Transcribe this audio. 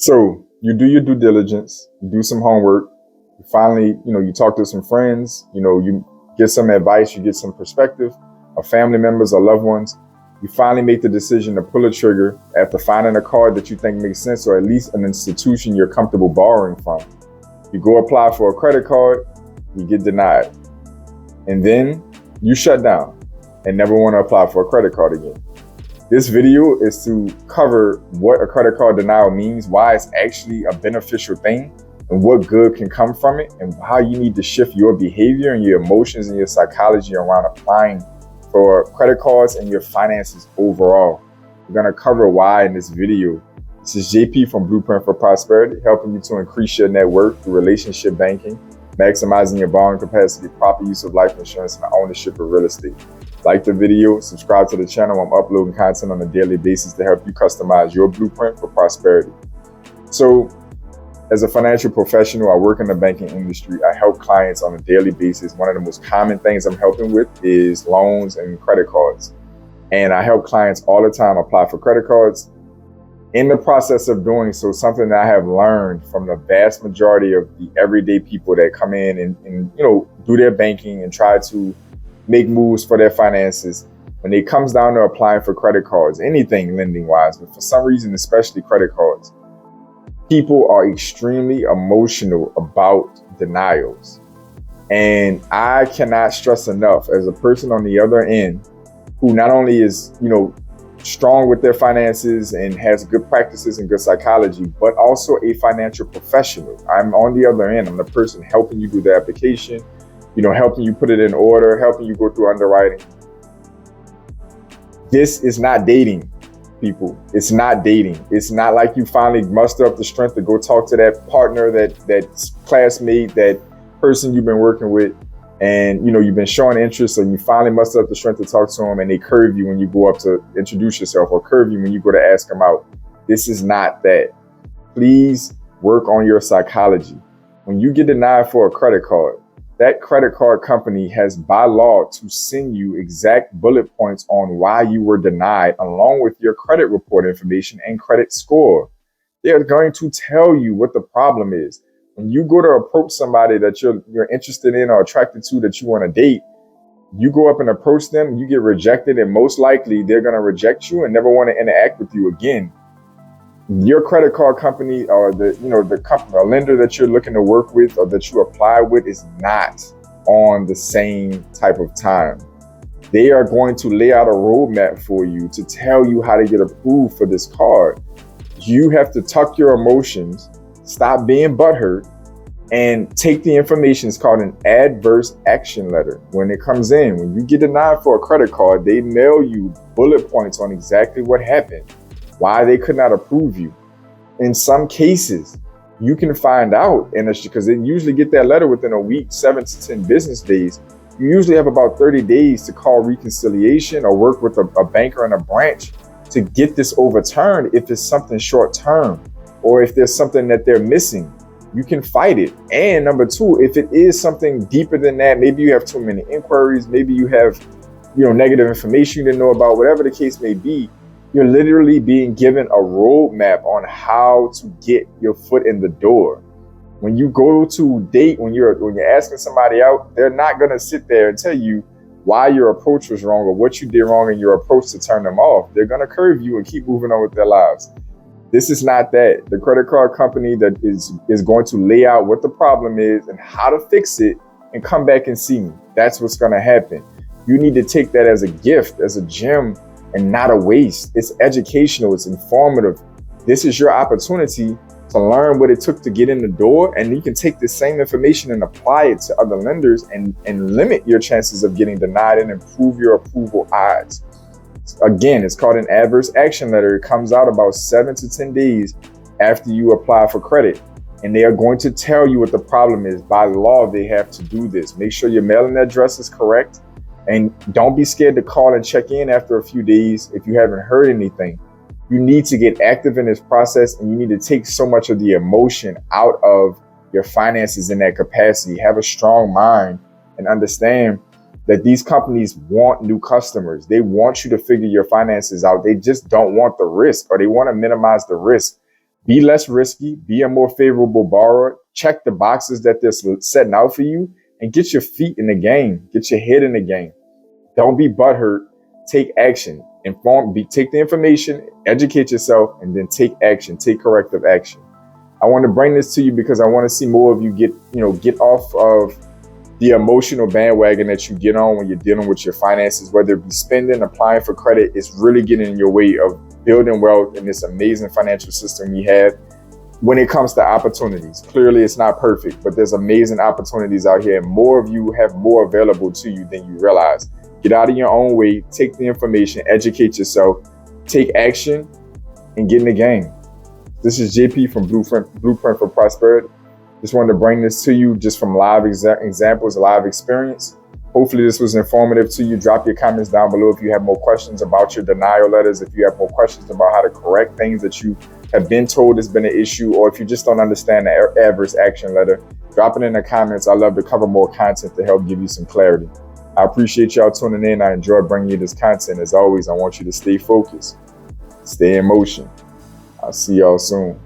So you do your due diligence, you do some homework, you finally, you talk to some friends, you get some advice, you get some perspective of family members or loved ones. You finally make the decision to pull a trigger after finding a card that you think makes sense, or at least an institution you're comfortable borrowing from. You go apply for a credit card, you get denied. And then you shut down and never want to apply for a credit card again. This video is to cover what a credit card denial means, why it's actually a beneficial thing, and what good can come from it, and how you need to shift your behavior and your emotions and your psychology around applying for credit cards and your finances overall. We're going to cover why in this video. This is JP from Blueprint for Prosperity, helping you to increase your net worth through relationship banking, maximizing your borrowing capacity, proper use of life insurance, and ownership of real estate. Like the video, subscribe to the channel. I'm uploading content on a daily basis to help you customize your blueprint for prosperity. So, as a financial professional, I work in the banking industry. I help clients on a daily basis. One of the most common things I'm helping with is loans and credit cards. And I help clients all the time apply for credit cards. In the process of doing so, something that I have learned from the vast majority of the everyday people that come in and do their banking and try to make moves for their finances, when it comes down to applying for credit cards, anything lending wise, but for some reason, especially credit cards, people are extremely emotional about denials. And I cannot stress enough, as a person on the other end who not only is, strong with their finances and has good practices and good psychology, but also a financial professional. I'm on the other end. I'm the person helping you do the application, helping you put it in order, helping you go through underwriting. This is not dating, people. It's not dating. It's not like you finally muster up the strength to go talk to that partner, that classmate, that person you've been working with, and you've been showing interest, and you finally muster up the strength to talk to them, and they curve you when you go up to introduce yourself, or curve you when you go to ask them out. This is not that. Please work on your psychology. When you get denied for a credit card, that credit card company has by law to send you exact bullet points on why you were denied, along with your credit report information and credit score. They're going to tell you what the problem is. When you go to approach somebody that you're interested in or attracted to, that you want to date, you go up and approach them, you get rejected, and most likely they're going to reject you and never want to interact with you again. Your credit card company, or the company or lender that you're looking to work with or that you apply with, is not on the same type of time. They are going to lay out a roadmap for you to tell you how to get approved for this card. You have to tuck your emotions, stop being butthurt, and take the information. It's called an adverse action letter. When it comes in, when you get denied for a credit card, they mail you bullet points on exactly what happened, why they could not approve you. In some cases, you can find out, and it's because they usually get that letter within a week, 7 to 10 business days. You usually have about 30 days to call reconciliation or work with a banker in a branch to get this overturned if it's something short term, or if there's something that they're missing. You can fight it. And number two, if it is something deeper than that, maybe you have too many inquiries, maybe you have negative information you didn't know about, whatever the case may be, you're literally being given a roadmap on how to get your foot in the door. When you go to date, when you're asking somebody out, they're not going to sit there and tell you why your approach was wrong or what you did wrong in your approach to turn them off. They're going to curve you and keep moving on with their lives. This is not that. The credit card company that is going to lay out what the problem is and how to fix it and come back and see me. That's what's going to happen. You need to take that as a gift, as a gem, and not a waste. It's educational. It's informative. This is your opportunity to learn what it took to get in the door, and you can take the same information and apply it to other lenders and limit your chances of getting denied and improve your approval odds. Again, it's called an adverse action letter. It comes out about 7 to 10 days after you apply for credit. And they are going to tell you what the problem is. By law, they have to do this. Make sure your mailing address is correct. And don't be scared to call and check in after a few days if you haven't heard anything. You need to get active in this process, and you need to take so much of the emotion out of your finances in that capacity. Have a strong mind and understand that these companies want new customers. They want you to figure your finances out. They just don't want the risk, or they want to minimize the risk. Be less risky, be a more favorable borrower, check the boxes that they're setting out for you, and get your feet in the game, get your head in the game. Don't be butthurt, take action, take the information, educate yourself, and then take action, take corrective action. I want to bring this to you because I want to see more of you get off of the emotional bandwagon that you get on when you're dealing with your finances, whether it be spending, applying for credit. It's really getting in your way of building wealth in this amazing financial system we have. When it comes to opportunities, clearly it's not perfect, but there's amazing opportunities out here, and more of you have more available to you than you realize. Get out of your own way, take the information, educate yourself, take action, and get in the game. This is JP from Blueprint for Prosperity. Just wanted to bring this to you just from live examples, live experience. Hopefully this was informative to you. Drop your comments down below if you have more questions about your denial letters, if you have more questions about how to correct things that you have been told has been an issue, or if you just don't understand the adverse action letter. Drop it in the comments. I love to cover more content to help give you some clarity. I appreciate y'all tuning in. I enjoy bringing you this content. As always, I want you to stay focused, stay in motion. I'll see y'all soon.